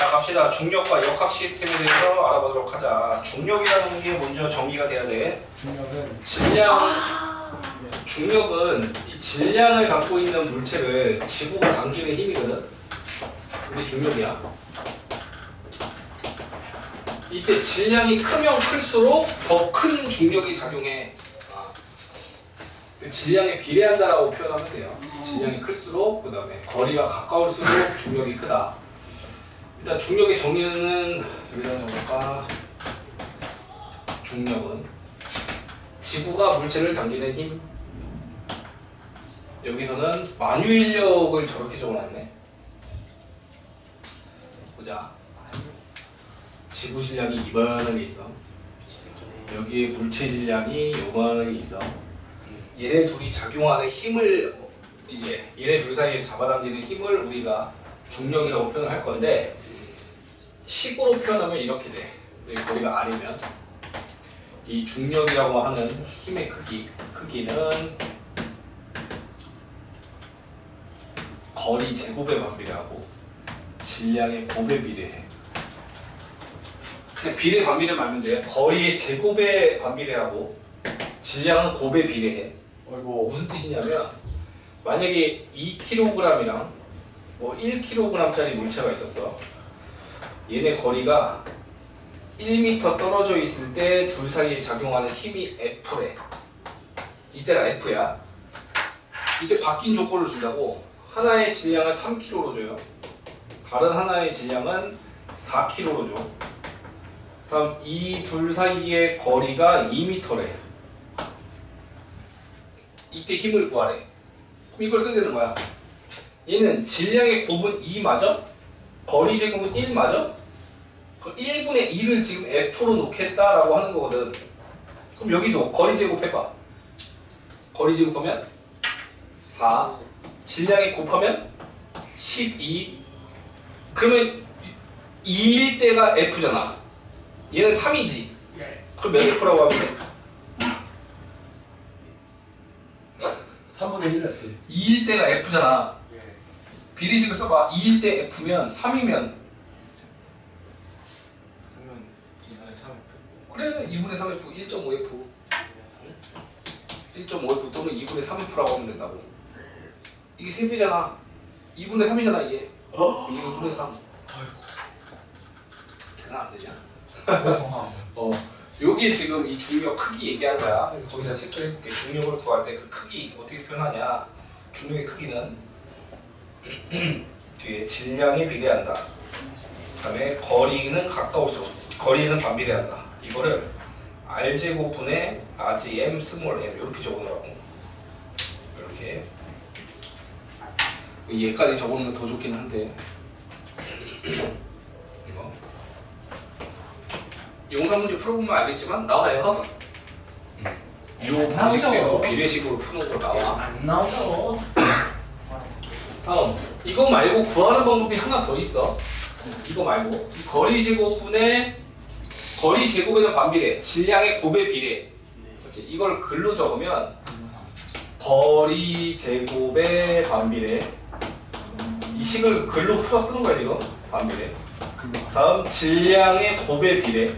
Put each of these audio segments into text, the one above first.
자, 갑시다. 중력과 역학 시스템에 대해서 알아보도록 하자. 중력이라는 게 먼저 정의가 돼야 돼. 중력은 중력은 이 질량을 갖고 있는 물체를 지구가 당기는 힘이거든. 그게 중력이야. 이때 질량이 크면 클수록 더 큰 중력이 작용해. 질량에 비례한다라고 표현하면 돼요. 질량이 클수록, 그 다음에 거리가 가까울수록 중력이 크다. 일단 중력의 정의는 여기다 적을까? 중력은 지구가 물체를 당기는 힘. 여기서는 만유인력을 저렇게 적어놨네. 보자. 지구 질량이 이만하게 있어. 여기에 물체 질량이 요만하게 있어. 얘네 둘이 작용하는 힘을 이제 얘네 둘 사이에서 잡아당기는 힘을 우리가 중력이라고 표현할 건데 식으로 표현하면 이렇게 돼. 여기 거리가 R이면 이 중력이라고 하는 힘의 크기는 거리 제곱에 반비례하고 질량의 곱에 비례해. 그냥 비례 반비례 말면 돼. 거리의 제곱에 반비례하고 질량은 곱에 비례해. 어이구 무슨 뜻이냐면 만약에 2kg이랑 뭐 1kg짜리 물체가 있었어. 얘네 거리가 1m 떨어져 있을 때 둘 사이에 작용하는 힘이 F래. 이때가 F야. 이때 바뀐 조건을 준다고. 하나의 질량을 3kg로 줘요. 다른 하나의 질량은 4kg로 줘. 다음 이 둘 사이의 거리가 2m래. 이때 힘을 구하래. 그럼 이걸 써야 되는 거야. 얘는 질량의 곱은 2 맞아? 거리 제곱은 1 맞아? 그럼 1분의 2를 지금 F로 놓겠다라고 하는 거거든. 그럼 여기도 거리 제곱해봐. 거리 제곱하면 4. 질량에 곱하면 12. 그러면 2일 때가 F잖아. 얘는 3이지. 그럼 몇 F라고 하면 돼? 3분의 1 2일 때가 F잖아. 비례식을 써봐. 2일 때 F면 3이면 그래 2분의 3F 1.5F 1.5F 또는 2분의 3F라고 하면 된다고. 이게 3배잖아. 2분의 3이잖아 이게. 이게 2분의 3. 계산 안 되냐? 여기 지금 이 중력 크기 얘기한 거야. 그래서 거기다 체크를 해볼게. 중력을 구할 때 그 크기 어떻게 표현하냐. 중력의 크기는 뒤에 질량에 비례한다. 그 다음에 거리는 가까울수록 거리는 반비례한다. 이거를 R제곱분의 RGM 스몰 m 이렇게 적어놓으라고. 이렇게 얘까지 적어놓으면 더 좋긴 한데 이거 용산 문제 풀어보면 알겠지만 나와요. 이 방식대로 비례식으로 푸는 거 나와. 안 나오죠. 다음 이거 말고 구하는 방법이 하나 더 있어. 이거 말고 거리 제곱분의 거리 제곱에는 반비례, 질량의 곱에 비례. 그렇지? 이걸 글로 적으면 거리 제곱에 반비례. 이 식을 글로 풀어 쓰는 거야 지금. 반비례. 다음 질량의 곱에 비례.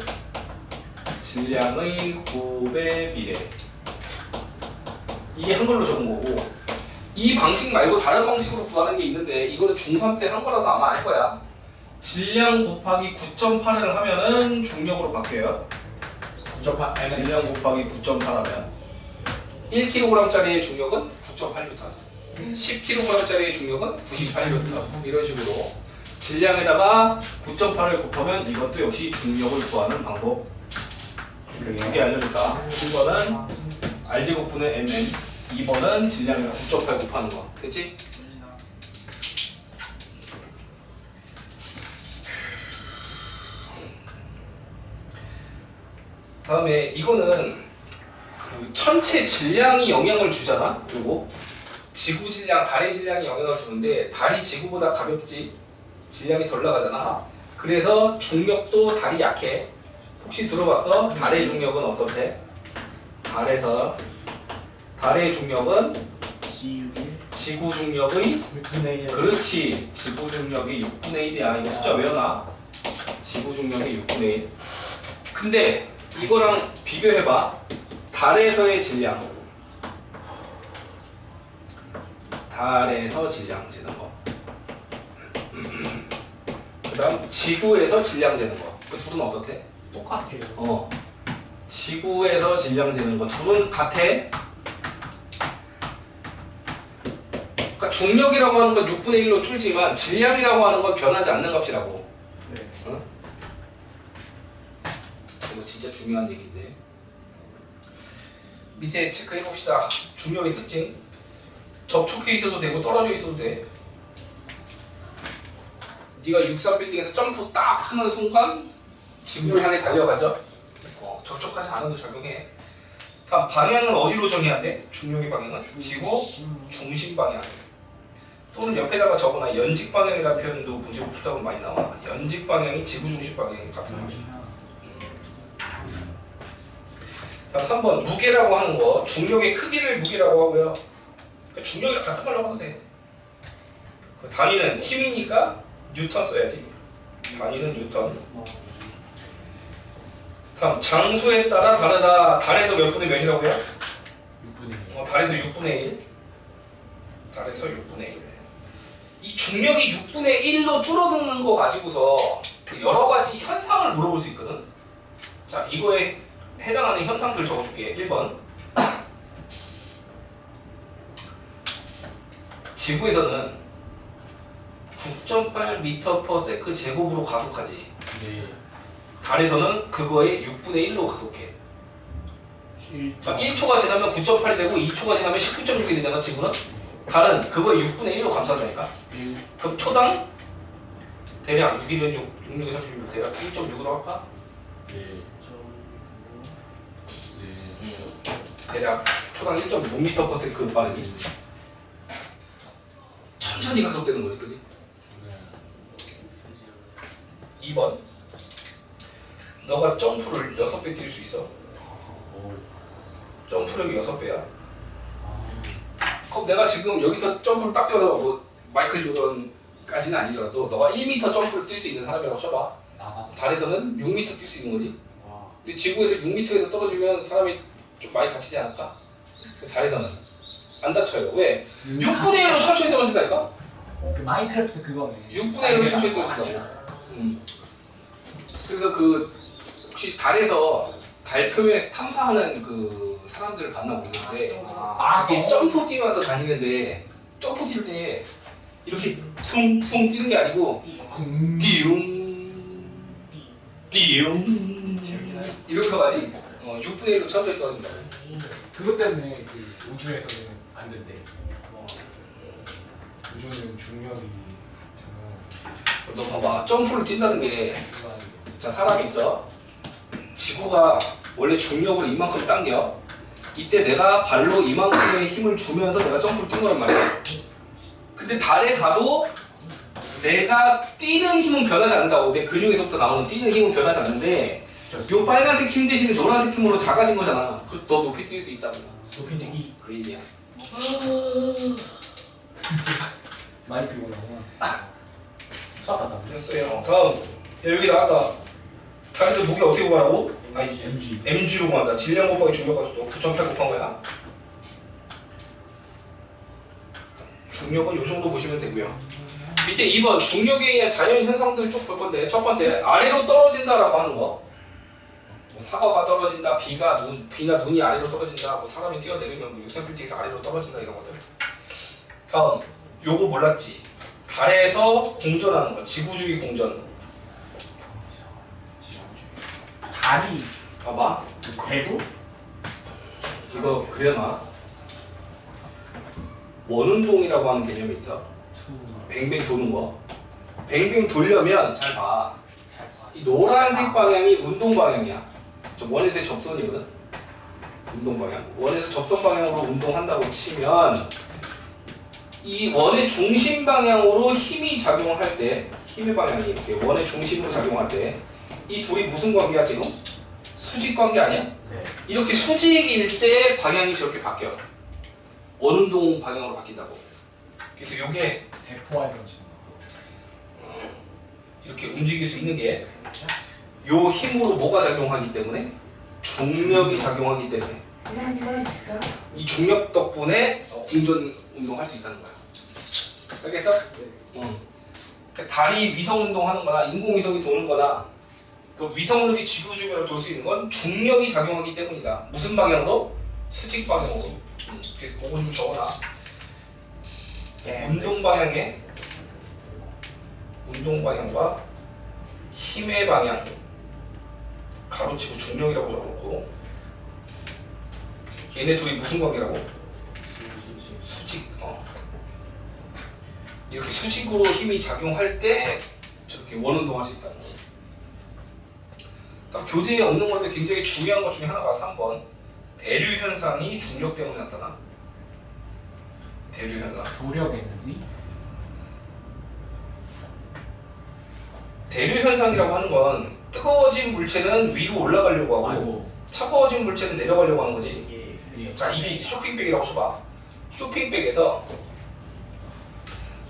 질량의 곱에 비례. 이게 한글로 적은 거고. 이 방식 말고 다른 방식으로 구하는 게 있는데 이거는 중3 때 한 거라서 아마 알 거야. 질량 곱하기 9.8을 하면은 중력으로 바뀌어요. 9.8 질량 곱하기 9.8 하면 1kg짜리의 중력은 9.8N, 10kg짜리의 중력은 98N. 이런 식으로 질량에다가 9.8을 곱하면 이것도 역시 중력을 구하는 방법. 두 개 알려줄까? 1번은 R제곱분의 MN, 2번은 질량에다 9.8 곱하는 거. 됐지? 다음에 이거는 그 천체 질량이 영향을 주잖아. 그리고 지구 질량, 달의 질량이 영향을 주는데 달이 지구보다 가볍지. 질량이 덜 나가잖아. 그래서 중력도 달이 약해. 혹시 들어봤어? 달의 중력은 어떻대? 달의 중력은 지구 중력의 6분의 1. 그렇지. 지구 중력이 6분의 1이야. 이거 숫자 외워놔. 지구 중력의 6분의 1. 근데 이거랑 비교해봐. 달에서의 질량. 달에서 질량 재는 거. 그 다음 지구에서 질량 재는 거. 그 둘은 어떻대? 똑같아요. 지구에서 질량 재는 거 둘은 같아. 그러니까 중력이라고 하는 건 6분의 1로 줄지만 질량이라고 하는 건 변하지 않는 값이라고. 네. 어? 이거 진짜 중요한 얘기인데. 밑에 체크해 봅시다. 중력의 특징. 접촉해 있어도 되고 떨어져 있어도 돼. 네가 63빌딩에서 점프 딱 하는 순간 지구를 향해 달려가죠. 접촉하지 않아도 작용해. 다음 방향은 어디로 정해야 돼? 중력의 방향은 지구 중심 방향. 또는 옆에다가 적어놔. 연직 방향이라는 표현도 문제로 풀다 보면 많이 나와. 연직 방향이 지구 중심 방향이 같은 거지. 자, 3번 무게라고 하는 거. 중력의 크기를 무게라고 하고요. 중력이랑 같은 말로 하도 돼. 그 단위는 힘이니까 뉴턴 써야지. 단위는 뉴턴. 다음 장소에 따라 다르다. 달에서 몇 분의 몇이라고요? 6분의 1. 달에서 6분의 1. 달에서 6분의 1. 이 중력이 6분의 1로 줄어드는 거 가지고서 여러 가지 현상을 물어볼 수 있거든. 자, 이거에 해당하는 현상들 적어줄게. 1번. 지구에서는 9.8m/s 제곱으로 가속하지. 네. 달에서는 그거의 6분의 1로 가속해. 1초가 지나면 9.8이 되고 2초가 지나면 19.6이 되잖아. 지구는. 달은 그거의 6분의 1로 감소한다니까. 1. 그럼 초당 대략 6이면 6, 6, 36 대략 1.6으로 할까? 네. 대략 초당 1.5m/s 빠르기. 천천히 가속되는 거지, 그지? 2번. 너가 점프를 6배 뛸 수 있어. 점프력이 6배야. 그럼 내가 지금 여기서 점프를 딱 뛰어서 뭐 마이클 조던까지는 아니더라도 너가 1m 점프를 뛸 수 있는 사람이라고 쳐봐. 달에서는 6m 뛸 수 있는 거지. 근데 지구에서 6m에서 떨어지면 사람이 좀 많이 다치지 않을까? 달에서는 안 다쳐요. 왜? 6분의 1로 천천히 떨어진다니까? 그 마인크래프트 그거네. 6분의 1로 천천히 떨어진다고. 그래서 그 혹시 달에서 달 표면에서 탐사하는 그 사람들을 봤나 모르겠는데 이게 점프 뛰면서 다니는데 점프 뛸 때 이렇게 쿵쿵 뛰는 게 아니고 띠용 띠용 이러면서 가지. 6분의 1로 천천히 떨어진다고. 그것 때문에 그 우주에서는 안 된대. 우주는 중력이 너 봐봐. 점프를 뛴다는 게 정말 자, 사람이 있어. 지구가 원래 중력을 이만큼 당겨. 이때 내가 발로 이만큼의 힘을 주면서 내가 점프를 뛴 거란 말이야. 근데 달에 가도 내가 뛰는 힘은 변하지 않는다고. 내 근육에서부터 나오는 뛰는 힘은 변하지 않는데 요 빨간색 힘 대신에 노란색 힘으로 작아진 거잖아. 그래서 더 높이 뛸 수 있다고. 높이 뛰기 그 얘기야. 많이 피곤하구나. 수학 같다. 됐어요. 다음. 야, 여기 나왔다. 달에서 무게 어떻게 구하라고? 아니, MG. mg로 구한다. 질량 곱하기 중력 가속도 9.8 곱한 거야. 중력은 요 정도 보시면 되고요. 밑에 2번 중력에 의한 자연 현상들 쭉 볼 건데 첫 번째 아래로 떨어진다라고 하는 거. 뭐 사과가 떨어진다, 비나 눈이 아래로 떨어진다, 뭐 사람이 뛰어내리면 뭐 63빌딩에서 아래로 떨어진다 이런 것들. 다음 요거 몰랐지? 달에서 공전하는 거, 지구주위 공전. 달이 봐봐. 궤도? 이거 그려놔. 원운동이라고 하는 개념이 있어. 뱅뱅 도는 거. 뱅뱅 돌려면 잘 봐. 이 노란색 방향이 운동 방향이야. 저 원에서의 접선이거든. 운동 방향. 원에서 접선 방향으로 운동한다고 치면 이 원의 중심 방향으로 힘이 작용할 때, 힘의 방향이 이렇게 원의 중심으로 작용할 때 이 둘이 무슨 관계야 지금? 수직 관계 아니야? 네. 이렇게 수직일 때 방향이 저렇게 바뀌어. 원운동 방향으로 바뀐다고. 그래서 요게 대포알 던지는 거. 이렇게 움직일 수 있는 게 요 힘으로 뭐가 작용하기 때문에 중력이 작용하기 때문에 이 중력 덕분에 공전 운동할 수 있다는 거야. 알겠어? 달이 위성 운동하는 거나 인공위성이 도는 거나 그 위성들이 지구 주변을 돌 수 있는 건 중력이 작용하기 때문이다. 무슨 방향으로? 수직 방향으로. 그래서 그거 좀 적어라. 운동 방향과 힘의 방향 가로치고 중력이라고 적어놓고 얘네 둘이 무슨 관계라고? 수직. 이렇게 수직으로 힘이 작용할 때 저렇게 원운동할 수 있다는 거. 딱 교재에 없는 건데 굉장히 중요한 것 중에 하나가 3번 대류 현상이 중력 때문에 나타나. 대류 현상. 조력 에너지. 대류 현상이라고 하는 건 뜨거워진 물체는 위로 올라가려고 하고 아이고. 차가워진 물체는 내려가려고 하는 거지. 예. 자, 이게 이제 쇼핑백이라고 쳐봐. 쇼핑백에서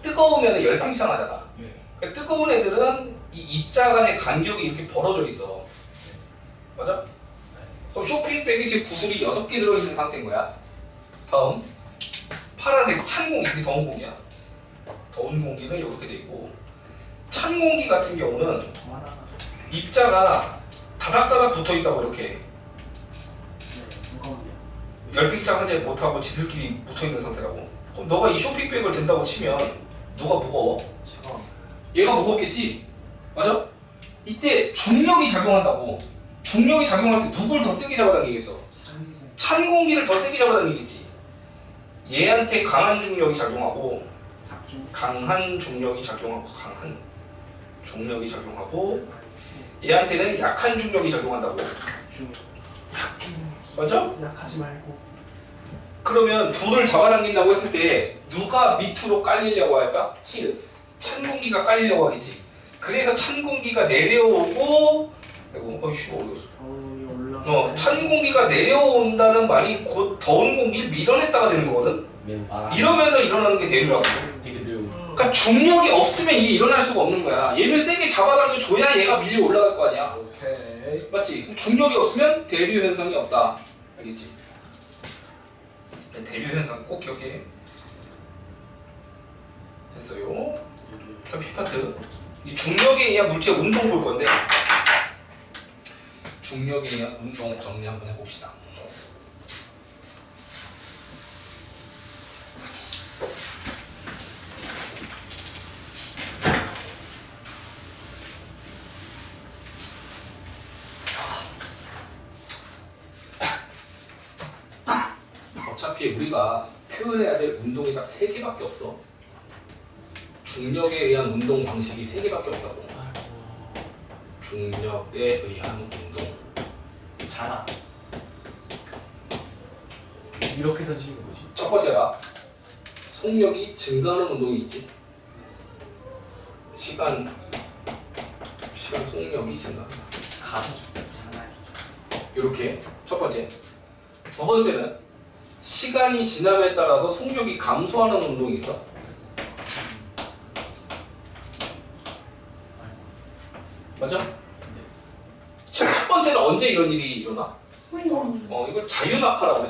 뜨거우면 열팽창하잖아. 예. 그러니까 뜨거운 애들은 이 입자 간의 간격이 이렇게 벌어져 있어. 맞아? 그럼 쇼핑백이 지금 구슬이 6개 들어있는 상태인 거야. 다음 파란색 찬 공기, 이게 더운 공기야. 더운 공기는 이렇게 돼 있고 찬 공기 같은 경우는 입자가 다닥다닥 붙어 있다고 이렇게 열팽창하지 못하고 지들끼리 붙어 있는 상태라고. 그럼 너가 이 쇼핑백을 든다고 치면 누가 무거워? 얘가 무겁겠지? 맞아? 이때 중력이 작용한다고. 중력이 작용할 때 누굴 더 세게 잡아당기겠어? 찬 공기를 더 세게 잡아당기겠지. 얘한테 강한 중력이 작용하고 강한 중력이 작용하고 얘한테는 약한 중력이 작용한다고. 맞아? 약하지 말고. 그러면 둘을 잡아당긴다고 했을 때 누가 밑으로 깔리려고 할까? 찬 공기가 깔리려고 하겠지. 그래서 찬 공기가 내려오고 어이씨 어려웠어. 찬 공기가 내려온다는 말이 곧 더운 공기를 밀어냈다가 되는 거거든. 이러면서 일어나는 게 대류라고. 그러니까 중력이 없으면 이게 일어날 수가 없는 거야. 얘를 세게 잡아당겨 줘야 얘가 밀려 올라갈 거 아니야. 오케이. 맞지? 중력이 없으면 대류 현상이 없다. 알겠지? 대류 현상 꼭 기억해. 됐어요. 다음 B파트. 이 중력에 의한 물체 운동 볼 건데 중력에 의한 운동 정리 한번 해봅시다. 어차피 우리가 표현해야 될 운동이 딱 3개밖에 없어. 중력에 의한 운동 방식이 3개밖에 없다고. 중력에 의한 운동. 자나. 이렇게 던지는 거지. 첫 번째가 속력이 증가하는 운동이 있지. 시간 속력이 증가한다. 이렇게 첫 번째. 두 번째는 시간이 지남에 따라서 속력이 감소하는 운동이 있어. 맞아? 첫 번째는 언제 이런 일이 일어나? 이걸 자유낙하라고 해.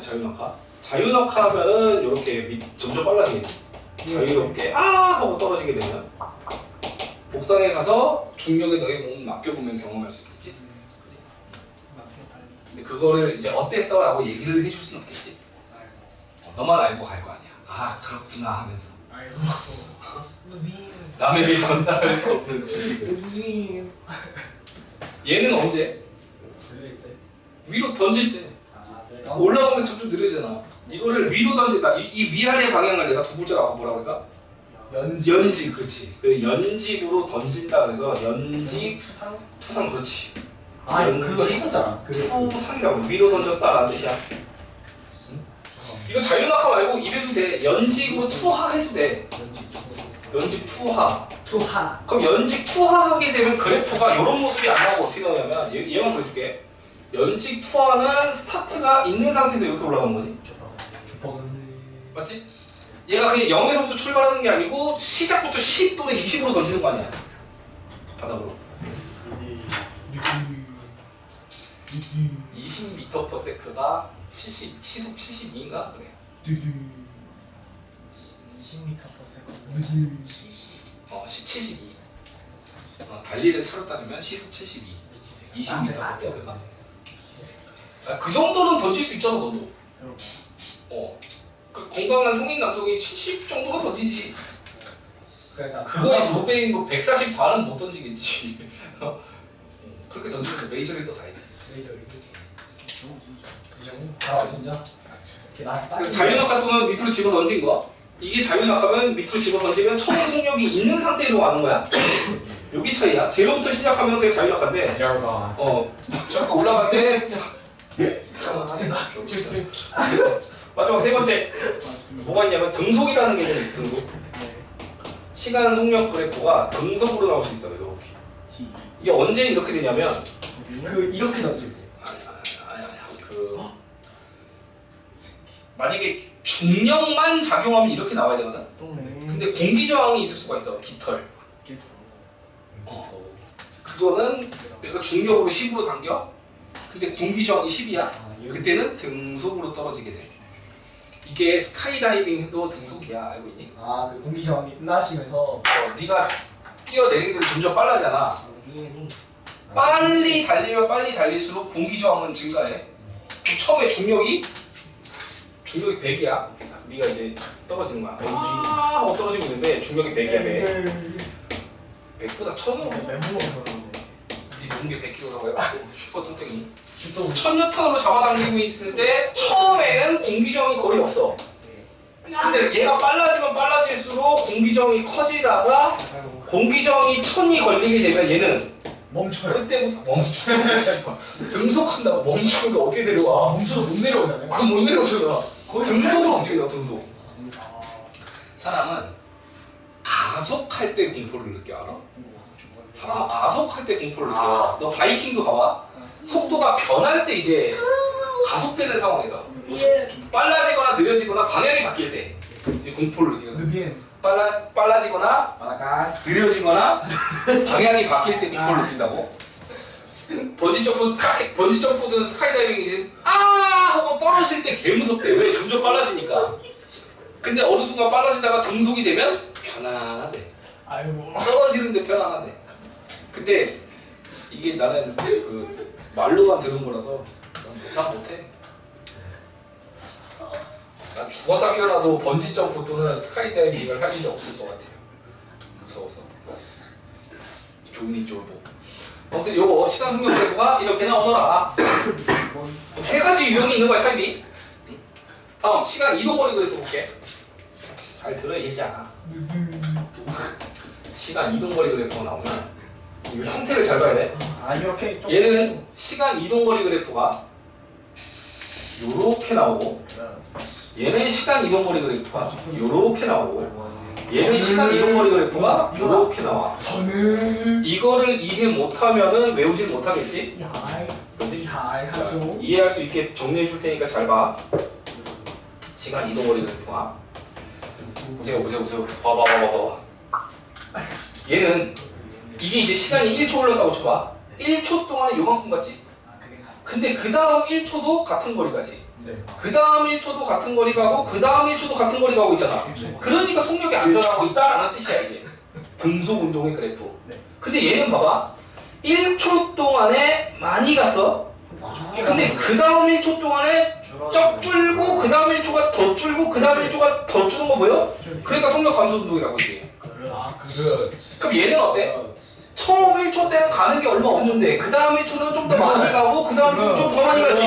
자유낙하 하면은 이렇게 점점 빨라지겠지. 자유롭게 하고 떨어지게 되면 복상에 가서 중력에 너의 몸을 맡겨보면 경험할 수 있겠지. 근데 그거를 이제 어땠어? 라고 얘기를 해줄 수는 없겠지. 너만 알고 갈 거 아니야. 그렇구나 하면서 남에게 전달할 수 없는 지식을. 얘는 언제? 위로 던질 때. 올라가면서 점점 느려지잖아. 이거를 위로 던진다. 이 위아래 방향을 내가 두 글자로 아까 뭐라고 했어? 연직, 그렇지. 그 연직으로 던진다 그래서 연직 투상 그렇지. 그거 했었잖아. 투상이라고 위로 던졌다라는 뜻이야. 이거 자유낙하 말고 입에도 돼. 연직으로 투하 해도 돼. 연직 투하. 그럼 연직 투하하게 되면 그래프가 이런 모습이 안 나오고 어떻게 나오냐면 얘만 보여줄게. 연직 투하는 스타트가 있는 상태에서 이렇게 올라가는 거지. 맞지? 얘가 그냥 0에서부터 출발하는 게 아니고 시작부터 10 또는 20으로 던지는 거 아니야. 바닥으로. 20m/s가 70 시속 72인가 그래. 20m/s 70. 시 72. 달리는 차로 따지면 시속 72. 20m/s가. 그 정도는 던질 수 있잖아 너도. 그 건강한 성인 남성이 70 정도가 던지지. 그거의 저배인 거 144는 못 던지겠지. 그렇게 던지면 메이저리더 다 있지. 진짜? 그 자유낙하도는 밑으로 집어 던진 거. 이게 자유낙하면 밑으로 집어 던지면 처음 속력이 있는 상태로 가는 거야. 여기 차이야. 제로부터 시작하면 그게 자유낙하인데. 잠깐 올라갈 때. 마지막 세 번째. 뭐가 있냐면 등속이라는 개념이 있어. 등속. 시간 속력 그래프가 등속으로 나올 수 있어요. 이렇게. 이게 언제 이렇게 되냐면 이렇게 던질 때. 만약에 중력만 작용하면 이렇게 나와야 되거든. 근데 공기 저항이 있을 수가 있어. 깃털. 그거는 내가 중력으로 10으로 당겨. 근데 공기 저항이 10이야. 그때는 등속으로 떨어지게 돼. 이게 스카이다이빙 해도 등속이야. 알고 있니? 그 공기 저항이 끝나시면서 네가 뛰어내리는 게 점점 빨라잖아. 빨리 달리면 빨리 달릴수록 공기 저항은 증가해. 그럼 처음에 중력이 100이야. 네가 이제 떨어지는 거야. 하고 떨어지고 있는데 중력이 100이야. 100보다 1000으로 네 몸무게 100kg라고 해가지고 슈퍼 뚱땡이 1000N으로 잡아당기고 있을 때 처음에는 공기저항이 거의 없어. 근데 얘가 빨라지면 빨라질수록 공기저항이 커지다가 공기저항이 1000이 걸리게 되면 얘는 멈춰요. 그때부터 멈추고 등속한다고 멈추는 게 어떻게 내려와? 멈춰도 못 내려오잖아요. 그럼 못 내려오잖아. 거의 등속으로 움직여. 등속. 사람은 가속할 때 공포를 느껴. 알아? 사람은 가속할 때 공포를 느껴. 너 바이킹도 봐봐. 속도가 변할 때 이제 가속되는 상황에서 빨라지거나 느려지거나 방향이 바뀔 때 이제 공포를 느끼거든. 빨라지거나 느려지거나 방향이 바뀔 때 공포를 느낀다고. 번지점프든 스카이다이빙이든 하고 떨어질 때 개무섭대. 왜? 점점 빨라지니까. 근데 어느 순간 빨라지다가 등속이 되면 편안하대. 떨어지는데 편안하대. 근데 이게 나는 그 말로만 들은 거라서 난 못해. 난 죽었다 깨어나도 번지점프 또는 스카이다이빙을 할 일이 없을 것 같아요. 무서워서. 좋으니 쫄보. 아무튼 요거 시간 속력 그래프가 이렇게 나오더라. 세 가지 유형이 있는 거야 타입이. 다음 시간 이동거리 그래프 볼게. 잘 들어 이 얘기야. 시간 이동거리 그래프가 나오면 이 형태를 잘 봐야 돼. 이렇게 좀 얘는 시간 이동거리 그래프가 요렇게 나오고, 얘는 시간 이동거리 그래프가 요렇게 나오고, 얘는 시간 이동거리 그래프가 요렇게 나와. 이거를 이해 못하면은 외우질 못하겠지? 이해할 수 있게 정리해 줄 테니까 잘 봐. 시간 이동거리 그래프가 보세요. 봐봐. 얘는 이게 이제 시간이 1초 흘렀다고 쳐봐. 1초 동안에 요만큼 갔지? 근데 그 다음 1초도 같은 거리 가지. 그 다음 1초도 같은 거리 가고 그 다음 1초도 같은 거리 가고 있잖아. 그러니까 속력이 안 변하고 있다라는 뜻이야 이게. 등속 운동의 그래프. 근데 얘는 봐봐. 1초 동안에 많이 갔어. 근데 그 다음 1초 동안에 쩍 줄고 그 다음 1초가 더 줄고 그 다음 1초가 더 주는 거 보여? 그러니까 속력 감소 운동이라고 이게. 그럼 얘는 어때? 처음 1초 때는 가는 게 얼마 없는데 그 다음 1초는 좀 더 많이 가고 그 다음 1초는 좀 더 많이 가지.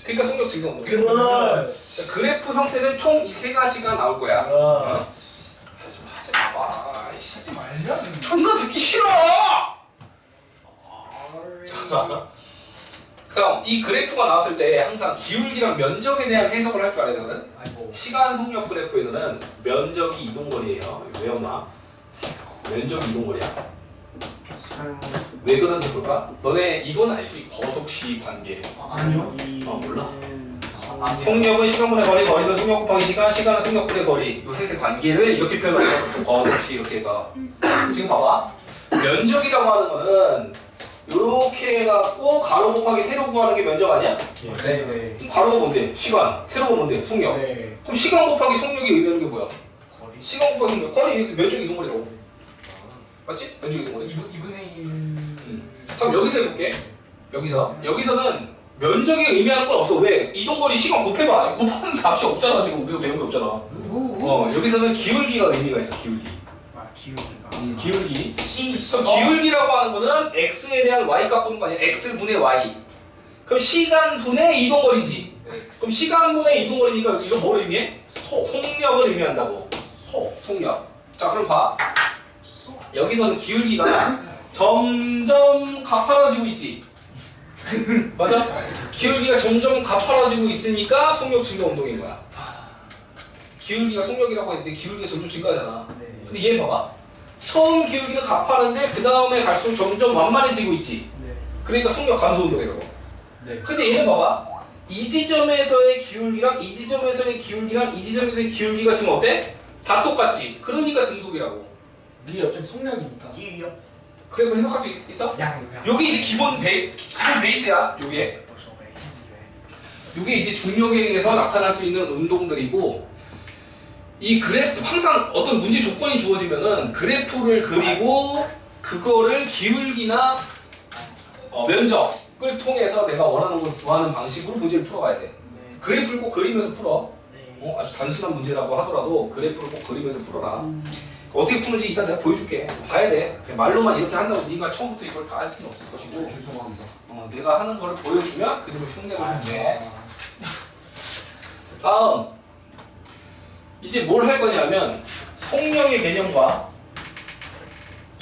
그러니까 속력 증상 운동. 그래프 형태는 총 이 세 가지가 나올 거야. 하지 마봐. 하지 말자. 존나 듣기 싫어. 그럼 이 그래프가 나왔을 때 항상 기울기랑 면적에 대한 해석을 할 줄 알아야 되거든. 시간 속력 그래프에서는 면적이 이동거리예요. 외웠나? 면적이 이동거리야. 왜 그런지 볼까? 너네 이건 알지? 거속시 관계. 아니요. 몰라? 속력은 시간분의 거리, 거리는 속력 곱하기 시간, 시간은 속력분의 거리. 요 셋의 관계를 이렇게 표현하면 거속시 이렇게 해서 지금 봐봐. 면적이라고 하는 거는 요렇게 해갖고 가로 곱하기 세로 구하는 게 면적 아니야? 네. 그럼 가로가 뭔데? 시간. 세로가 뭔데? 속력. 네. 그럼 시간 곱하기 속력이 의미하는 게 뭐야? 거리. 시간 곱하기 속력. 거리 면적 이동거리라고. 맞지? 면적 이동거리. 2분의 1. 그럼 여기서 해볼게. 여기서는 면적이 의미하는 건 없어. 왜? 이동거리 시간 곱해봐. 곱하는 값이 없잖아. 지금 우리가 배운 게 없잖아. 여기서는 기울기가 의미가 있어. 기울기. 아 기울기가. 기울기. C. 그럼 기울기라고 하는 거는 x에 대한 y 값 보는 거 아니야? x분의 y. 그럼 시간분의 이동거리지. 그럼 시간분의 이동거리니까 이거 뭘 의미해? 속력을 의미한다고. 속력. 자 그럼 봐. 여기서는 기울기가 점점 가파라지고 있지. 맞아? 기울기가 점점 가파라지고 있으니까 속력 증가 운동인 거야. 기울기가 속력이라고 했는데 기울기가 점점 증가하잖아. 근데 얘 봐봐. 처음 기울기는 가파른데 그 다음에 갈수록 점점 완만해지고 있지. 그러니까 속력 감소 운동이라고. 네. 근데 얘는 봐봐. 이 지점에서의 기울기랑 이 지점에서의 기울기랑 이 지점에서의 기울기가 지금 어때? 다 똑같지. 그러니까 등속이라고. 이게 어차피 속력이니까. 끼요. 그래 뭐 해석할 수 있어? 여기 이제 기본 베이스야. 요게 이제 중력에 의해서 나타날 수 있는 운동들이고 이 그래프 항상 어떤 문제 조건이 주어지면은 그래프를 그리고 그거를 기울기나 면적을 통해서 내가 원하는 걸 구하는 방식으로 문제를 풀어가야 돼. 그래프를 꼭 그리면서 풀어. 아주 단순한 문제라고 하더라도 그래프를 꼭 그리면서 풀어라. 어떻게 푸는지 일단 내가 보여줄게. 봐야 돼. 말로만 이렇게 한다고 네가 처음부터 이걸 다 할 수는 없을 것이고 죄송합니다. 내가 하는 거를 보여주면 그대로 흉내를 줄게. 다음 이제 뭘 할 거냐면 속력의 개념과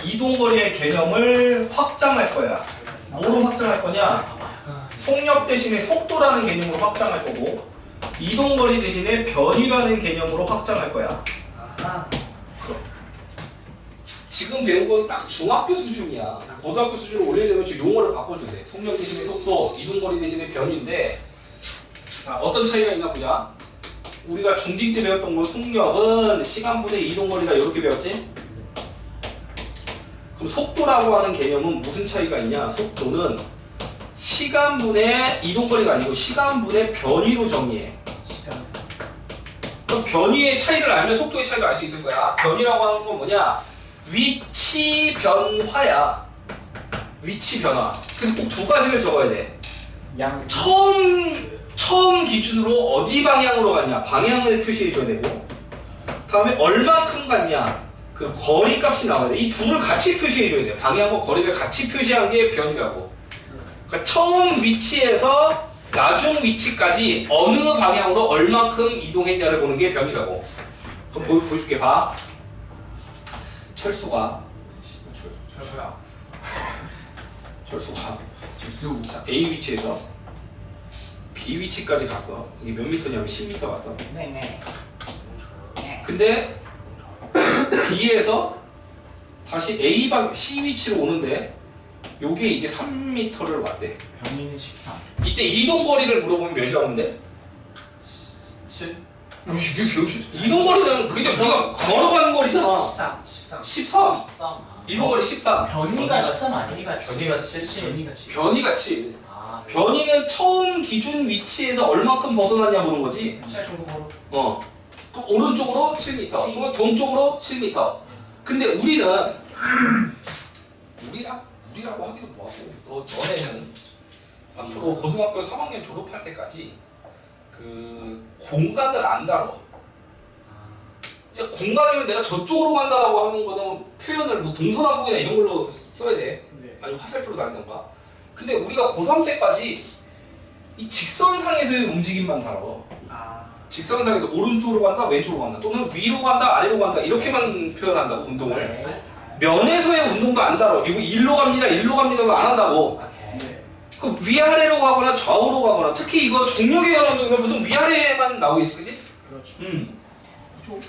이동거리의 개념을 확장할 거야. 뭐로 확장할 거냐? 속력 대신에 속도라는 개념으로 확장할 거고 이동거리 대신에 변이라는 개념으로 확장할 거야. 지금 배운 건 딱 중학교 수준이야. 고등학교 수준으로 올리려면 지금 용어를 바꿔줘야 돼. 속력 대신에 속도, 이동거리 대신에 변이인데 자, 어떤 차이가 있나 보자. 우리가 중딩 때 배웠던 건 속력은 시간분의 이동거리가 이렇게 배웠지? 그럼 속도라고 하는 개념은 무슨 차이가 있냐? 속도는 시간분의 이동거리가 아니고 시간분의 변이로 정의해. 그럼 변이의 차이를 알면 속도의 차이를 알 수 있을 거야. 변이라고 하는 건 뭐냐? 위치 변화야. 위치 변화. 그래서 꼭 두 가지를 적어야 돼. 처음 기준으로 어디 방향으로 갔냐? 방향을 표시해줘야 되고 다음에 얼마큼 갔냐? 그 거리 값이 나와야 돼. 이 둘을 같이 표시해줘야 돼. 방향과 거리를 같이 표시한 게 변이라고. 그러니까 처음 위치에서 나중 위치까지 어느 방향으로 얼마큼 이동했냐를 보는 게 변이라고. 그럼 보여줄게. 봐. 철수가 자, A 위치에서 B 위치까지 갔어. 이게 몇 미터냐면 10m 갔어. 네네. 근데 B에서 다시 C 위치로 오는데 요게 이제 3m를 왔대. 변이는 13. 이때 이동거리를 물어보면 몇이라고 하는데? 7. 이동거리는 그냥 네가 걸어가는 거리잖아. 13. 13. 이동거리 13. 변이가 13 아니야? 변이가 70. 변이가 7. 변이가 7. 아, 변이는 처음 기준 위치에서 얼마큼 벗어났냐 보는 거지. 7 중국어로. 그럼 오른쪽으로 7m, 또는 동쪽으로 7m. 근데 우리라고 하기도 뭐하고, 너네는 앞으로 고등학교 3학년 졸업할 때까지 그 공간을 안 다뤄. 공간이면 내가 저쪽으로 간다라고 하는 거는 표현을 뭐 동서남북이나 이런 걸로 써야 돼. 아니면 화살표로 다니던가. 근데 우리가 고3 때까지 이 직선상에서의 움직임만 다뤄. 직선상에서 오른쪽으로 간다, 왼쪽으로 간다, 또는 위로 간다, 아래로 간다 이렇게만 표현한다고 운동을. 면에서의 운동도 안 다뤄. 이거 일로 갑니다도 안 한다고. 그 위아래로 가거나 좌우로 가거나 특히 이거 중력에 관한 운동이면 보통 위아래만 나오겠지, 그지? 그렇죠.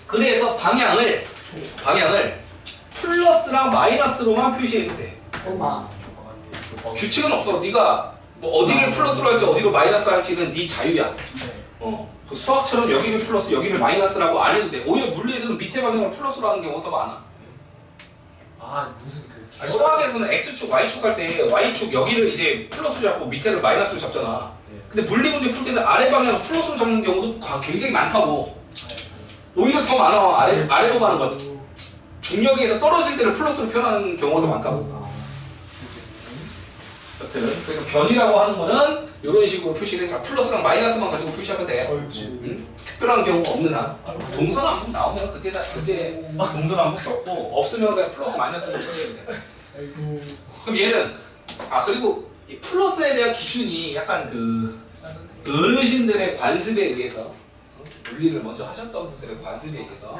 그래서 방향을 플러스랑 마이너스로만 표시해도 돼. 규칙은 없어. 네가 뭐 어디를 플러스로 할지 어디로 마이너스 할지는 네 자유야. 그 수학처럼 여기를 플러스 여기를 마이너스라고 안 해도 돼. 오히려 물리에서는 밑에 방향을 플러스로 하는 경우가 더 많아. 아 무슨 그 아니, 수학에서는 x축, y축 할 때 y축 여기를 이제 플러스로 잡고 밑에를 마이너스로 잡잖아. 근데 물리 문제 풀 때는 아래 방향을 플러스로 잡는 경우도 굉장히 많다고. 오히려 더 많아. 아래로 가는 거. 중력에서 떨어질 때를 플러스로 표현하는 경우가 더 많다고. 여튼 그래서 변이라고 하는 거는 이런 식으로 표시를 해. 플러스랑 마이너스만 가지고 표시하면 돼. 특별한 경우가 없는 한. 동선 한번 나오면 그때 동선 한번 썼고 없으면 그냥 플러스 마이너스로 처리해도 돼. 그럼 얘는 그리고 이 플러스에 대한 기준이 약간 그 어르신들의 관습에 의해서 물리를 먼저 하셨던 분들의 관습에 의해서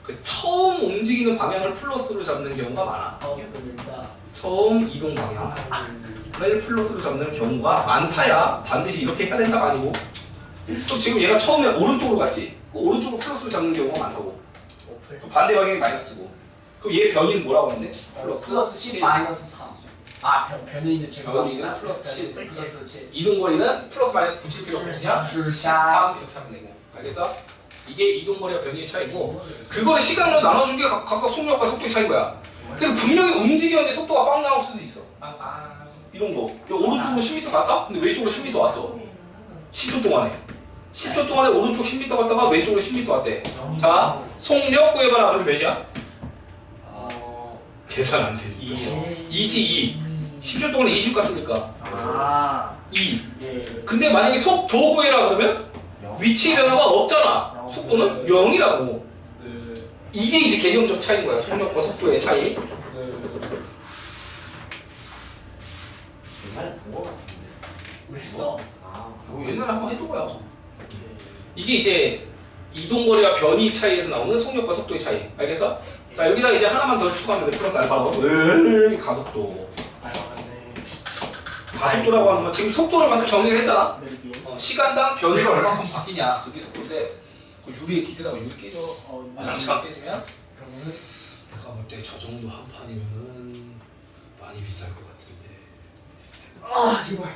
그 처음 움직이는 방향을 플러스로 잡는 경우가 많아. 처음 이동 방향을 플러스로 잡는 경우가 많다야. 반드시 이렇게 해야 된다가 아니고 또 지금 얘가 처음에 오른쪽으로 갔지. 오른쪽으로 플러스로 잡는 경우가 많다고. 반대 방향이 마이너스고. 그럼 얘 변이는 뭐라고 했는데? 플러스 10 마이너스 3. 변이인데 제가 변이는 플러스 7. 플러스 7. 이동거리는 플러스 마이너스 붙일 필요 없으냐? 3 이렇게 하면 되고. 그래서 이게 이동거리와 변이의 차이고 그거를 시간으로 나눠준 게 각각 속력과 속도의 차이인 거야. 그래서 분명히 움직였는데 속도가 빵 나올 수도 있어. 이런 거. 오른쪽으로 10m 갔다? 근데 왼쪽으로 10m 왔어. 10초 동안에. 10초 동안에 오른쪽 10m 갔다가 왼쪽으로 10m 왔대. 자, 속력 구해봐라. 그러면 몇이야? 계산 안 되지. 2지 2. 10초 동안에 20 갔으니까. 2. 근데 만약에 속도 구해라 그러면 위치 변화가 없잖아. 속도는 0이라고. 이게 이제 개념적 차이인 거야. 속력과 속도의 차이. 왜 했어? 옛날에 한번 해둔 거야. 이게 이제 이동거리와 변이 차이에서 나오는 속력과 속도의 차이. 알겠어? 자, 여기다 이제 하나만 더 추가하면 돼. 플러스 알파로. 가속도. 가속도라고 하는 건 지금 속도를 먼저 정리를 했잖아. 시간당 변이가 얼마큼 바뀌냐. 그게 속도인데 그 유리에 기대다가 유리 깨져. 장치가 깨지면 그러면은 내가 볼 때 저 정도 한 판이면은 많이 비쌀 것 같은데. 제발.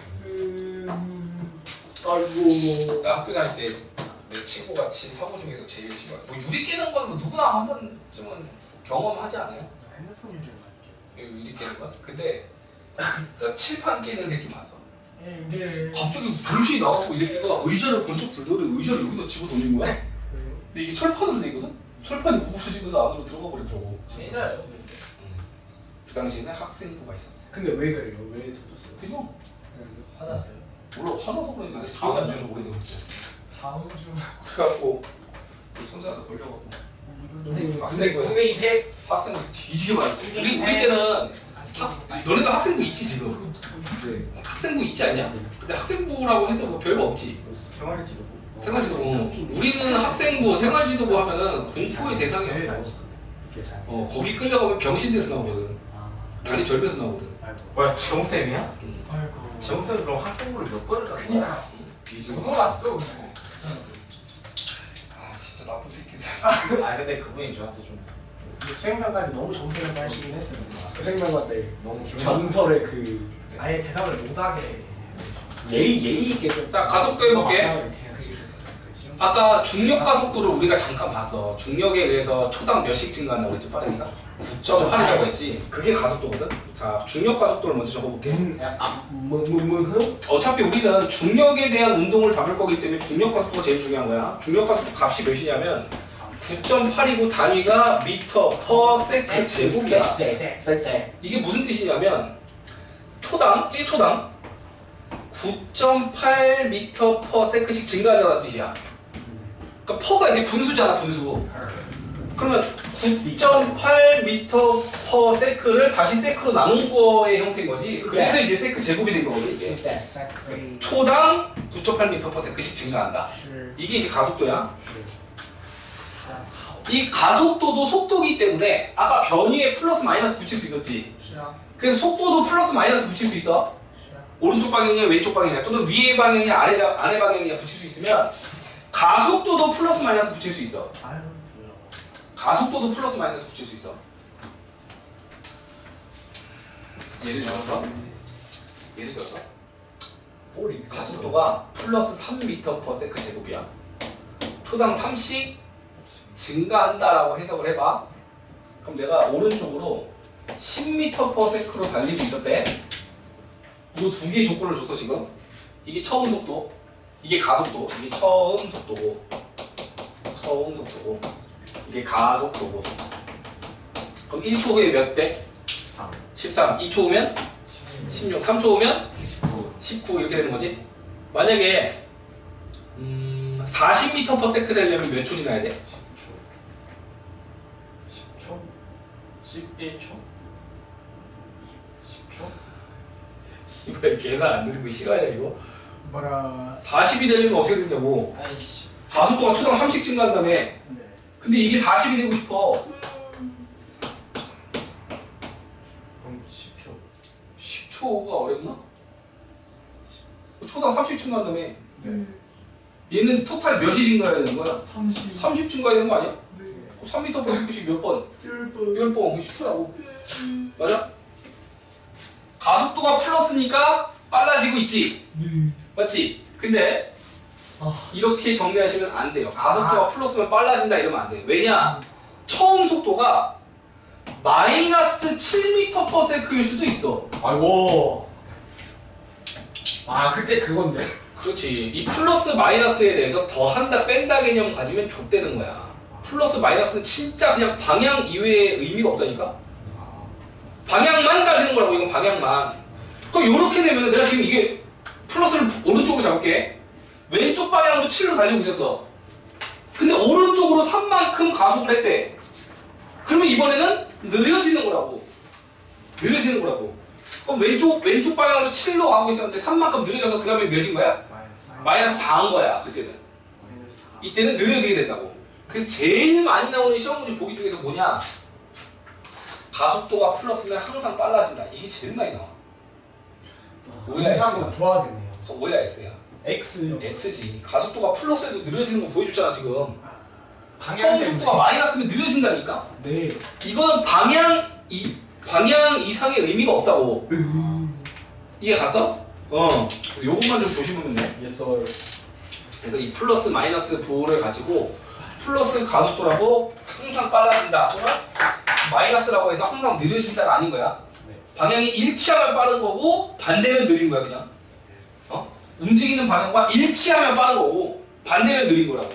아이고. 나 학교 다닐 때 내 친구가 친 사고 중에서 제일 심한. 뭐 유리 깨는 건 뭐 누구나 한 번쯤은 경험하지 않아요? 핸드폰 유리를 유리 깨는 건? 근데 나 칠판 깨는 새끼 봤어. 근데 갑자기 정신이 나갖고 이 새끼가 의자를 번쩍 들더니 의자를 여기다 집어 던진 거야. 근데 이게 철판으로 돼 있거든? 철판이 구부러지면서 안으로 들어가 버리더라고. 진짜요? 그 당시에는 학생부가 있었어. 근데 왜 그래요? 왜 던졌어요? 그냥 화났어요. 몰라 화나서 그랬는데 기억 안 나서 모르겠는데. 다음 주 그래갖고 그 선생한테 걸려갖고 선생님 학생이 돼? 학생부 뒤지게 많았지. 우리 때는 너네도 학생부 있지 지금? 학생부 있지 않냐? 근데 학생부라고 해서 뭐 별거 없지. 생활지도부. 우리는 학생부, 생활지도부 하면은 공포의 대상이었어. 거기 끌려가면 병신돼서 나오거든. 다리 절면서 나오거든. 뭐야 지영쌤이야? 아이고. 지영쌤 그럼 학생부를 몇 번을 갔어? 그니까 넘어갔어. 진짜 나쁜 새끼들. 근데 그분이 저한테 좀 수행평가에 너무 정색을 하시긴 했어요. 선생님과 때 너무 기분 전설의 그 아예 대답을 못하게. 예의 있게 좀. 자, 가속도 해볼게. 아까 중력과 속도를 우리가 잠깐 봤어. 중력에 의해서 초당 몇씩 증가한다고 그랬지, 빠르니까? 9.8이라고 했지. 그게 가속도거든? 자, 중력과 속도를 먼저 적어볼게. 어차피 우리는 중력에 대한 운동을 다룰 거기 때문에 중력과 속도가 제일 중요한 거야. 중력과 속도 값이 몇이냐면 9.8이고 단위가 미터 퍼 세컨드 제곱이야. 이게 무슨 뜻이냐면 초당, 1초당 9.8m per second씩 증가하자는 뜻이야. 그러니까 퍼가 이제 분수잖아, 분수. 그러면 9.8m per sec를 다시 세크로 나눈 거의 형태인 거지. 그래서 이제 세크 제곱이 된 거거든, 이게. 초당 9.8m per sec씩 증가한다. 이게 이제 가속도야. 이 가속도도 속도기 때문에 아까 변위에 플러스 마이너스 붙일 수 있었지. 그래서 속도도 플러스 마이너스 붙일 수 있어. 오른쪽 방향이냐 왼쪽 방향이냐 또는 위의 방향이냐 아래 방향이냐 붙일 수 있으면 가속도도 플러스 마이너스 붙일 수 있어. 가속도도 플러스 마이너스 붙일 수 있어. 예를 들어서 가속도가 플러스 3m per second 제곱이야. 초당 3씩 증가한다라고 해석을 해봐. 그럼 내가 오른쪽으로 10m/s로 달리고 있었대. 이 두 개의 조건을 줬어 지금. 이게 처음 속도, 이게 가속도. 이게 처음 속도고, 처음 속도고, 이게 가속도고. 그럼 1초 후에 몇 대? 3 13. 2초 후면 16. 3초 후면 19 19 이렇게 되는 거지. 만약에 40m/s 되려면 몇 초 지나야 돼? 10초 10초 11초 10초 이거 계산 안 되는 거 싫어요 이거. 뭐라. 40이 되려면 어떻게 되냐고. 아이씨 가속도가 초당 30 증가한다며. 네. 근데 이게 40이 되고 싶어. 그럼 10초 10초가 어렵나? 초당 30 증가한다며. 네. 얘는 토탈 몇이 증가해야 되는 거야? 30. 30 증가해야 되는 거 아니야? 네. 3m/s씩 몇 번? 10번. 10번. 그럼 10초라고. 맞아? 가속도가 플러스니까 빨라지고 있지. 네. 맞지? 근데 아. 이렇게 정리하시면 안 돼요. 가속도가 플러스면 빨라진다 이러면 안 돼. 왜냐? 처음 속도가 마이너스 7m/s일 수도 있어. 아이고. 아 그때 그건데. 그렇지. 이 플러스 마이너스에 대해서 더한다 뺀다 개념 가지면 좆되는 거야. 플러스 마이너스는 진짜 그냥 방향 이외에 의미가 없다니까? 방향만 따지는 거라고. 이건 방향만. 그럼 이렇게 되면 내가 지금 이게 플러스를 오른쪽으로 잡을게. 왼쪽 방향으로 7로 달리고 있었어. 근데 오른쪽으로 3만큼 가속을 했대. 그러면 이번에는 느려지는 거라고. 느려지는 거라고. 그럼 왼쪽 방향으로 7로 가고 있었는데 3만큼 느려져서 그 다음에 몇인 거야? 마이너스 4인 거야. 그때는. 마이너스 4. 이때는 느려지게 된다고. 그래서 제일 많이 나오는 시험 문제 보기 중에서 뭐냐? 가속도가 플러스면 항상 빨라진다. 이게 제일 많이 나와. 뭐야, 영상은 X야? 좋아하겠네요. 뭐야 X야? X. X지. 가속도가 플러스에도 느려지는 거 보여줬잖아 지금. 방향 처음 때문에. 속도가 마이너스면 느려진다니까? 네. 이거는 방향 이상의 의미가 없다고. 이해 갔어? 요것만 좀 보시면 돼. 예썰. 그래서 이 플러스 마이너스 부호를 가지고 플러스 가속도라고 항상 빨라진다. 또는 마이너스라고 해서 항상 느려진다가 아닌 거야. 네. 방향이 일치하면 빠른 거고 반대면 느린 거야 그냥. 움직이는 방향과 일치하면 빠른 거고 반대면 느린 거라고.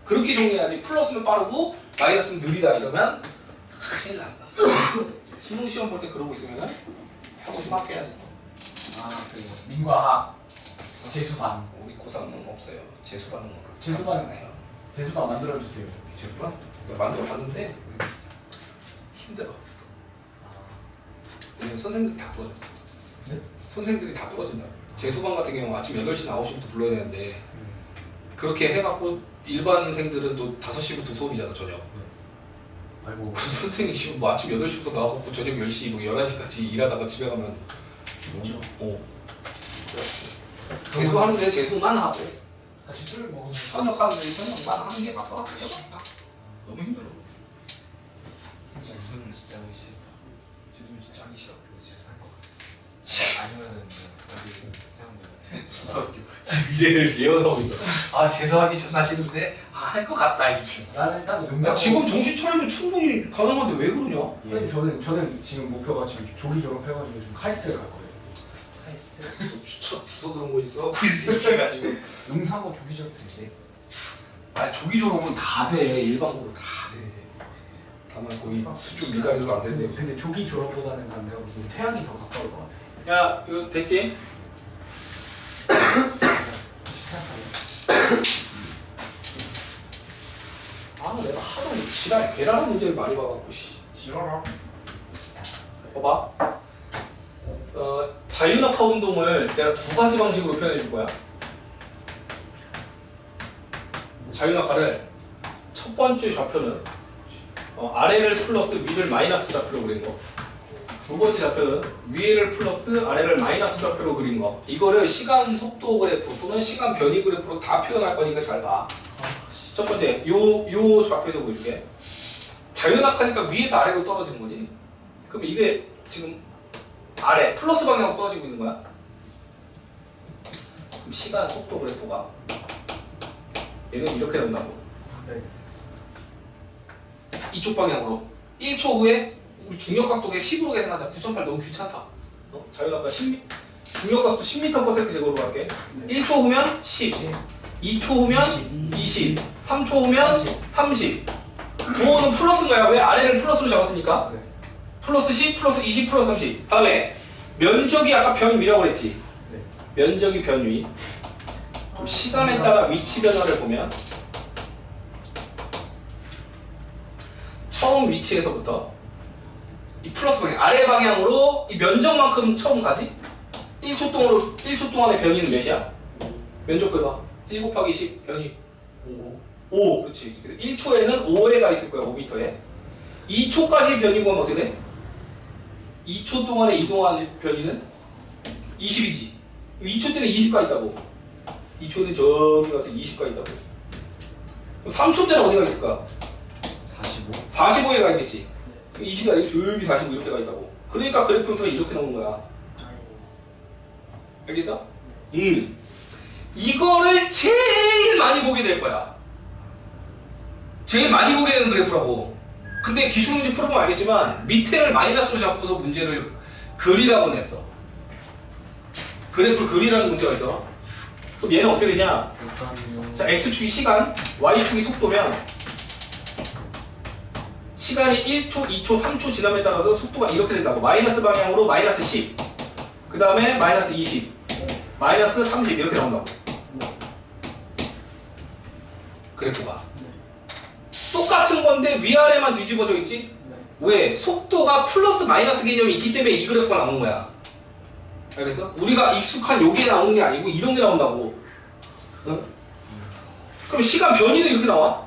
그렇게 정리해야지. 플러스면 빠르고 마이너스면 느리다 이러면 큰일 난다. 수능 시험 볼 때 그러고 있으면 하고 좀 합해야지. 그리고 민과학 재수반. 우리 고3은 없어요. 재수반은 재수반은 해요. 재수반 만들어 주세요. 재수반? 만들어 봤는데 힘들어. 왜냐면 선생님들이 다 부러져. 네? 선생님들이 다 부러진다. 재수반 같은 경우 아침 8시나 9시부터 불러야 되는데 그렇게 해갖고 일반생들은 또 5시부터 수업이잖아 저녁. 아이고. 그럼 선생님이 지금 뭐 아침 8시부터 나와갖고 저녁 10시, 뭐 11시까지 일하다가 집에 가면 죽죠. 재수하는데 재수만 하고 같이 술 먹으면. 현역하는데 현역만 하는 게 바빠. 너무 힘들어. 재수는 진짜 하기 싫다 재수는 진짜 하기 싫어. 재수할 것 같아 아니면은 어디 사람들 미래를 예언하고 있어. 아 재수하기 존나 싫은데 할 것 같다 이게. 나는 일단 야, 영상. 지금 정신 차리면 충분히 가능한데 왜 그러냐? 선생님 저는 지금 목표가 지금 조기 졸업해가지고 지금 카이스트를 갈 거예요. 카이스트 첫 주소 그런 거 있어? 그래가지고 용산고 조기 졸업 때. 아 조기 졸업은 다 돼. 일반고로 다 돼. 다만 거의 수준 미달도 안 된대. 근데 조기 졸업보다는 난 내가 무슨 퇴학이 더 가까울 것 같아. 야 이거 됐지? 아 내가 하도 이 지랄 괴랄한 문제를 많이 봐갖고 씨. 지랄아. 봐봐. 자유낙하 운동을 내가 두 가지 방식으로 표현해 줄 거야. 자유낙하를 첫 번째 좌표는 아래를 플러스 위를 마이너스 좌표로 그린 거. 두 번째 좌표는 위를 플러스 아래를 마이너스 좌표로 그린 거. 이거를 시간 속도 그래프 또는 시간 변이 그래프로 다 표현할 거니까 잘 봐. 첫 번째 요 좌표에서 보여줄게. 자유낙하니까 위에서 아래로 떨어지는 거지. 그럼 이게 지금 아래 플러스 방향으로 떨어지고 있는 거야. 그럼 시간 속도 그래프가 얘는 이렇게 된다고. 네. 이쪽 방향으로 1초 후에 우리 중력각도계 10으로 계산하자. 9.8 너무 귀찮다. 자유낙하 중력각도 10m/s 제곱으로 갈게. 1초 후면 10, 2초 후면 20, 3초 후면 30. 부호는 플러스인 거야. 왜? 아래를 플러스로 잡았으니까. 네. 플러스 10, 플러스 20, 플러스 30. 다음에 면적이 아까 변위라고 그랬지. 네. 면적이 변위. 그럼 시간에 따라 위치 변화를 보면 처음 위치에서부터 이 플러스 방향, 아래 방향으로 이 면적만큼 처음 가지? 1초 동안의 변위는 몇이야? 면적 구해봐. 1 곱하기 10 변위 5. 그렇지. 그래서 1초에는 5회가 있을 거야. 5m에. 2초까지 변위 구하면 어떻게 돼? 2초 동안에 이동한 변위는 20이지. 2초 때는 20가 있다고. 2초는 저기 가서 20가 있다고. 그럼 3초 때는 어디가 있을까? 45. 45개가 있겠지. 20이 아니고 저기 45 이렇게가 있다고. 그러니까 그래프 형태가 이렇게 나오는 거야. 알겠어? 이거를 제일 많이 보게 될 거야. 제일 많이 보게 되는 그래프라고. 근데 기출 문제 풀어보면 알겠지만 밑에를 마이너스로 잡고서 문제를 그리라고 냈어. 그래프를 그리라는 문제가 있어. 그럼 얘는 어떻게 되냐? 자, x축이 시간, y축이 속도면 시간이 1초, 2초, 3초 지남에 따라서 속도가 이렇게 된다고. 마이너스 방향으로 마이너스 10, 그 다음에 마이너스 20, 마이너스 30 이렇게 나온다고. 그래프가 똑같은 건데 위아래만 뒤집어져 있지? 왜? 속도가 플러스 마이너스 개념이 있기 때문에 이 그래프가 나오는 거야. 알겠어? 우리가 익숙한 요게 나오는 게 아니고 이런 게 나온다고. 응? 그럼 시간 변이도 이렇게 나와?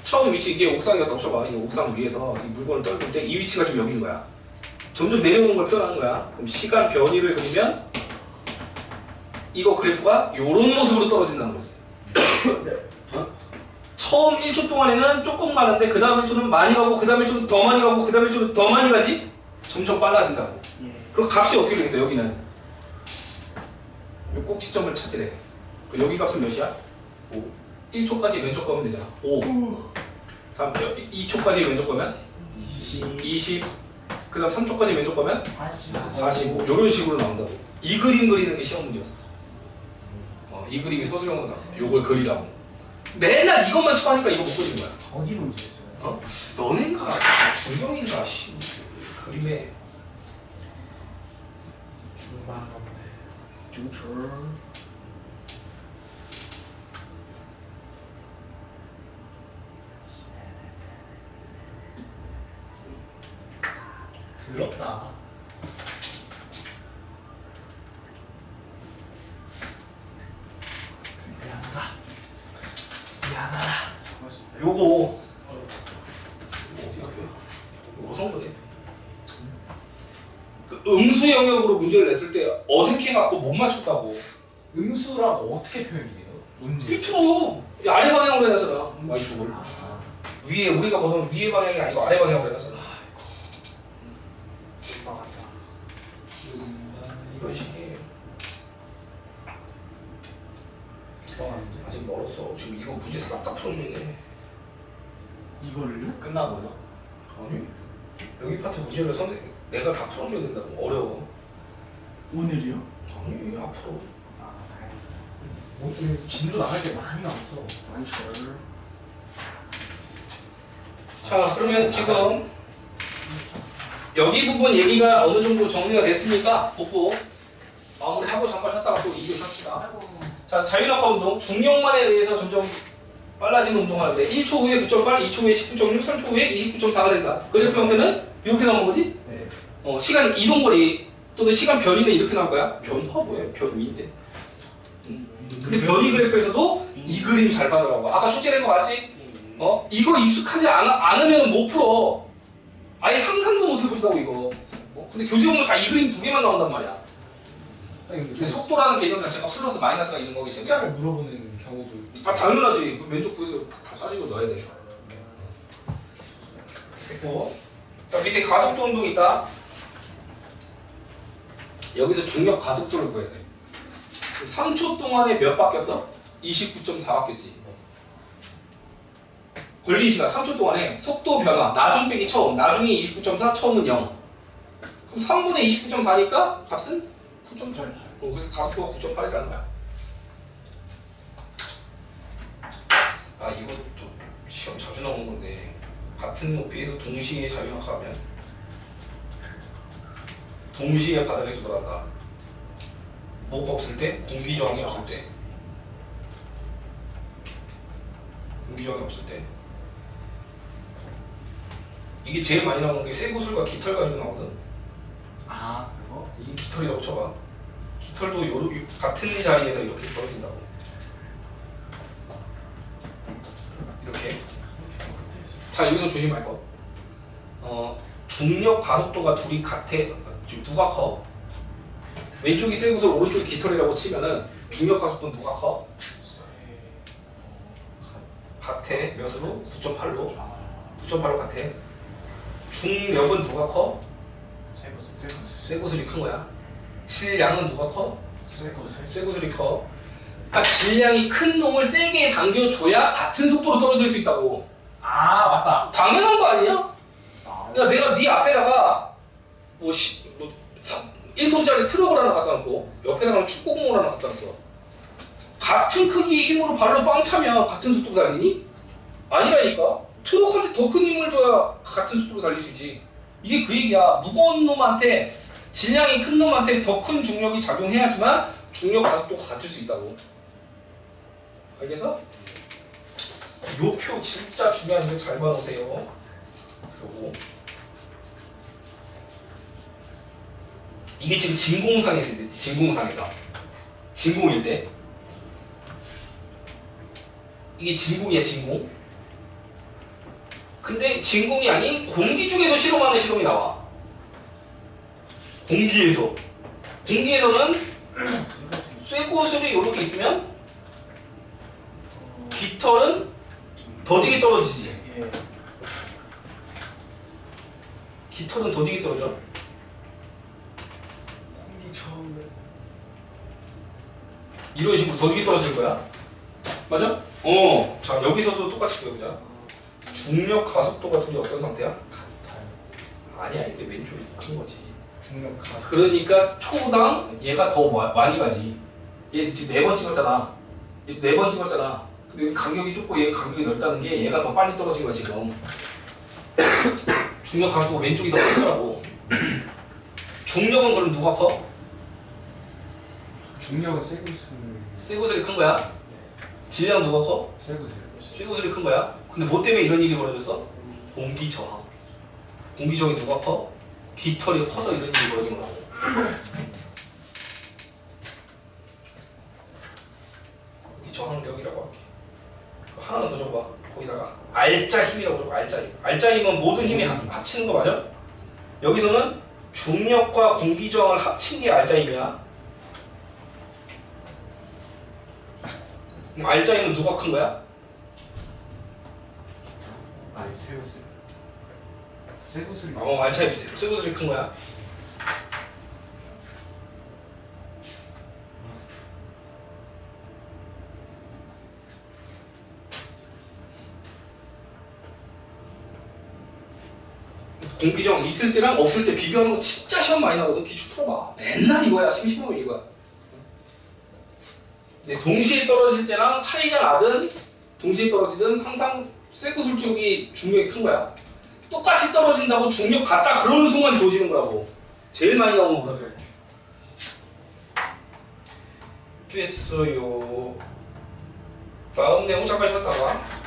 처음 위치, 이게 옥상이었다고 쳐봐. 이 옥상 위에서 이 물건을 떨굴 때 이 위치가 지금 여기인 거야. 점점 내려오는 걸 표현하는 거야. 그럼 시간 변이를 그리면 이거 그래프가 이런 모습으로 떨어진다는 거지. 어? 처음 1초 동안에는 조금 가는데 그 다음 1초는 많이 가고 그 다음 1초는 더 많이 가고 그 다음 1초는 더 많이 가지? 점점 빨라진다고. 그럼 값이 어떻게 되겠어? 여기는 이 꼭지점을 찾으래. 그럼 여기 값은 몇이야? 5. 1초까지 면적 거면 되잖아. 5. 다음 2초까지 면적 거면 20. 그 다음 3초까지 면적 거면 45. 이런 식으로 나온다고. 이 그림 그리는 게 시험 문제였어. 이 그림이 서술형으로 나왔어. 요걸 그리라고. 맨날 이것만 쳐하니까 이거 못 그리는 거야. 어디 문제였어요? 어? 너네가 중경인가 씨. 그림에 중철. 더럽다. 미안하다. 고맙습니다. 요거 어떻게 할게요? 요거 성분이 그 음수 영역으로 문제를 냈을 때 어색해갖고 못 맞췄다고. 음수랑 어떻게 표현이 돼요? 문제. 밑으로 아래 방향으로 해놨잖아. y축을 위에 우리가 보던 위에 방향이 아니고 아래 방향으로 해놨잖아. 이런 식이에요. 아직 멀었어. 지금 이거 문제 싹 다 풀어줘야 돼. 이거를요? 끝나고요. 아니 여기 파트 문제를 내가 다 풀어줘야 된다고. 어려워. 오늘이요? 아니 앞으로. 아, 오늘 진도 나갈 때 많이 나왔어. 많죠. 자 그러면 지금 여기 부분 얘기가 어느 정도 정리가 됐으니까 복부 마무리하고 잠깐 쉬었다가 또 2교 합시다. 자 자유낙하 운동 중력만에 의해서 점점 빨라지는 운동하는데 1초 후에 9.8, 2초 후에 19.6, 3초 후에 29.4가 된다. 그래프 형태는 이렇게 나오는 거지? 네. 시간 이동거리 또는 시간 변이는 이렇게 나올 거야. 변화 뭐야? 변위인데. 근데 변이 그래프에서도 이 그림 잘 봐더라고. 아까 출제된 거 맞지? 이거 익숙하지 않으면 못 풀어. 아예 상상도 못 해본다고 이거. 근데 교재 보면 다 이 그림 두 개만 나온단 말이야. 아니 근데 근데 속도라는 개념 자체가 플러스 마이너스가 있는 거기 때문에. 숫자를 물어보는 경우도 당연하지. 그 왼쪽 구에서 다 따지고 넣어야 돼. 됐고. 자 밑에 가속도 운동이 있다. 여기서 중력 가속도를 구해야 돼. 3초 동안에 몇 바뀌었어? 29.4 바뀌었지. 걸린 시간 3초 동안에 속도 변화 나중 빼기 처음 나중이 29.4 처음은 0 그럼 3분의 29.4니까 값은 9.8 그래서 가속도가 9.8이라는 거야. 아 이것도 시험 자주 나오는 건데 같은 높이에서 동시에 자유낙하하면 동시에 바닥에서 돌아간다. 뭐가 없을 때? 공기 저항이 없을 때. 공기 저항이 없을 때. 이게 제일 많이 나오는 게 쇠구슬과 깃털 가지고 나오거든. 아 그거? 이 깃털이라고 쳐봐. 깃털도 같은 자리에서 이렇게 떨어진다고. 이렇게. 자 여기서 조심할 거. 중력 가속도가 둘이 같아. 지금 누가 커? 왼쪽이 쇠구슬, 오른쪽이 깃털이라고 치면은 중력 가속도는 누가 커? 같아. 몇으로? 9.8로. 9.8로 같아. 중력은 누가 커? 쇠구슬이 큰 거야. 질량은 누가 커? 쇠구슬이 커. 그러니까 질량이 큰 놈을 세게 당겨줘야 같은 속도로 떨어질 수 있다고. 아 맞다. 당연한 거 아니냐? 야 내가 네 앞에다가 1톤짜리 트럭을 하나 갖다 놓고 옆에다가 축구공을 하나 갖다 놨어. 같은 크기의 힘으로 발로 빵 차면 같은 속도로 달리니? 아니라니까. 트럭한테 더 큰 힘을 줘야 같은 속도로 달릴 수 있지. 이게 그 얘기야. 무거운 놈한테 질량이 큰 놈한테 더 큰 중력이 작용해야지만 중력 가속도가 같을 수 있다고. 알겠어? 요 표 진짜 중요한데 잘 봐놓으세요. 요거. 이게 지금 진공상이다. 진공일 때. 이게 진공이야, 진공. 근데 진공이 아닌 공기 중에서 실험하는 실험이 나와. 공기에서. 공기에서는 쇠구슬이 이렇게 있으면 깃털은 더디게 떨어지지. 깃털은 더디게 떨어져. 이런 식으로 더디게 떨어질 거야. 맞아? 자 여기서도 똑같이 배우자. 중력 가속도가 둘이 어떤 상태야? 아니야 이게 왼쪽이 큰 거지. 중력 가. 그러니까 초당 얘가 더 많이 가지. 얘 지금 4번 찍었잖아. 얘 4번 찍었잖아. 근데 여기 간격이 좁고 얘 간격이 넓다는 게 얘가 더 빨리 떨어진 거야 지금. 중력 가속도가 왼쪽이 더 크더라고. 중력은 그럼 누가 커? 중력은 쇠구슬. 쇠구슬이 큰 거야. 질량 누가 커? 쇠구슬이 큰 거야. 근데 뭐 때문에 이런 일이 벌어졌어? 공기 저항. 공기 저항이 누가 커? 깃털이 커서 이런 일이 벌어진 거라고. 공기 저항력이라고 할게. 하나만 더 줘봐. 거기다가 알짜 힘이라고 줘봐. 알짜 힘. 알짜 힘은 모든 힘이 합치는 거 맞아? 여기서는 중력과 공기 저항을 합친 게 알짜 힘이야. 그럼 알짜 힘은 누가 큰 거야? 아니 쇠구슬. 쇠구슬. 알짜 힘 쇠구슬이 큰 거야. 공기저항 있을 때랑 없을 때 비교하는 거 진짜 시험 많이 나거든. 기출 풀어봐. 맨날 이거야. 심심하면 이거야. 근데 동시에 떨어질 때랑 차이가 나든 동시에 떨어지든 항상 쇠구슬 쪽이 중력이 큰 거야. 똑같이 떨어진다고 중력 같다 그러는 순간 좋아지는 거라고. 제일 많이 나오는 거거든. 됐어요. 다음 내용 잠깐 쉬었다가